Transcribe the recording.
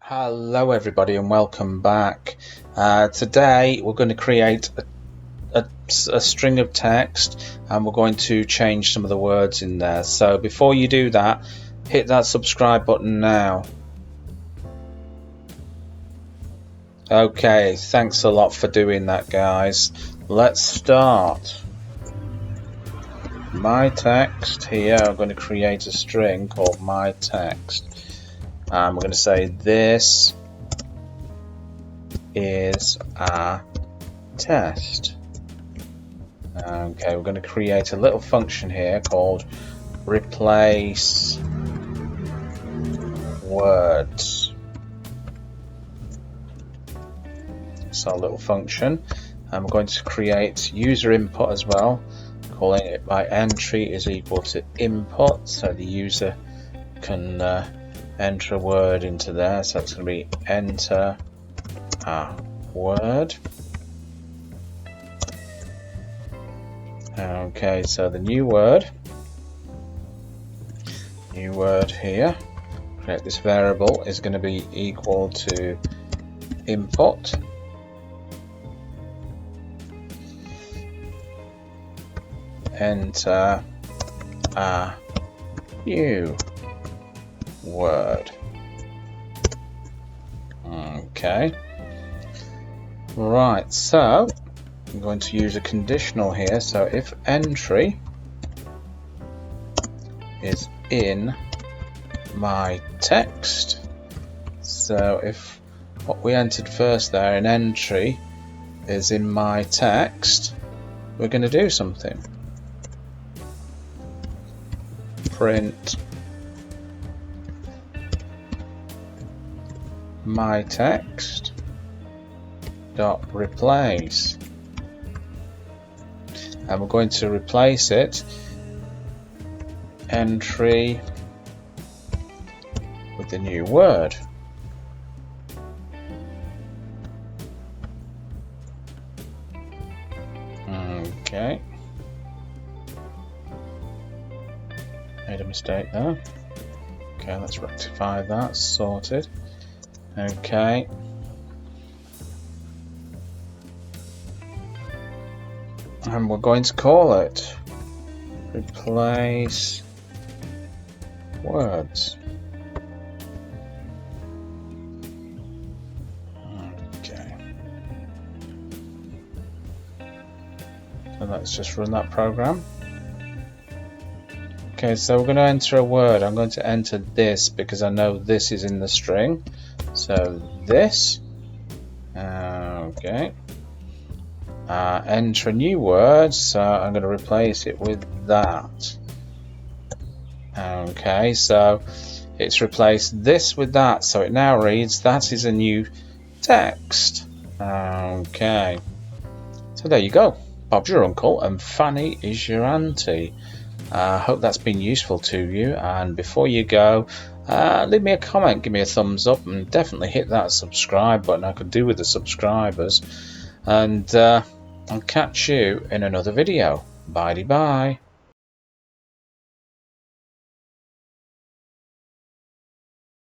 Hello everybody and welcome back. Today we're going to create a string of text and we're going to change some of the words in there. So before you do that, hit that subscribe button now. Okay, thanks a lot for doing that, guys. Let's start. My text here, I'm going to create a string called my text. And we're going to say this is a test. Okay, we're going to create a little function here called replace words. It's our little function, and we're going to create user input as well, calling it by entry is equal to input, so the user can enter a word into there. So it's going to be enter a word. Okay, so the new word here, create this variable, is going to be equal to input enter a new word. Okay, right, so I'm going to use a conditional here. So if entry is in my text, so if what we entered first there in entry is in my text, we're going to do something. Print my text dot replace, and we're going to replace it entry with the new word. Okay, made a mistake there. Okay, let's rectify that. Sorted. Okay, and we're going to call it replace words. Okay, so let's just run that program. Okay, so we're going to enter a word. I'm going to enter this because I know this is in the string. So this, okay, enter a new word, so I'm going to replace it with that. Okay, so it's replaced this with that, so it now reads that is a new text. Okay, so there you go. Bob's your uncle and Fanny is your auntie. I hope that's been useful to you, and before you go, leave me a comment, give me a thumbs up, and definitely hit that subscribe button. I could do with the subscribers, and I'll catch you in another video. Bye-bye.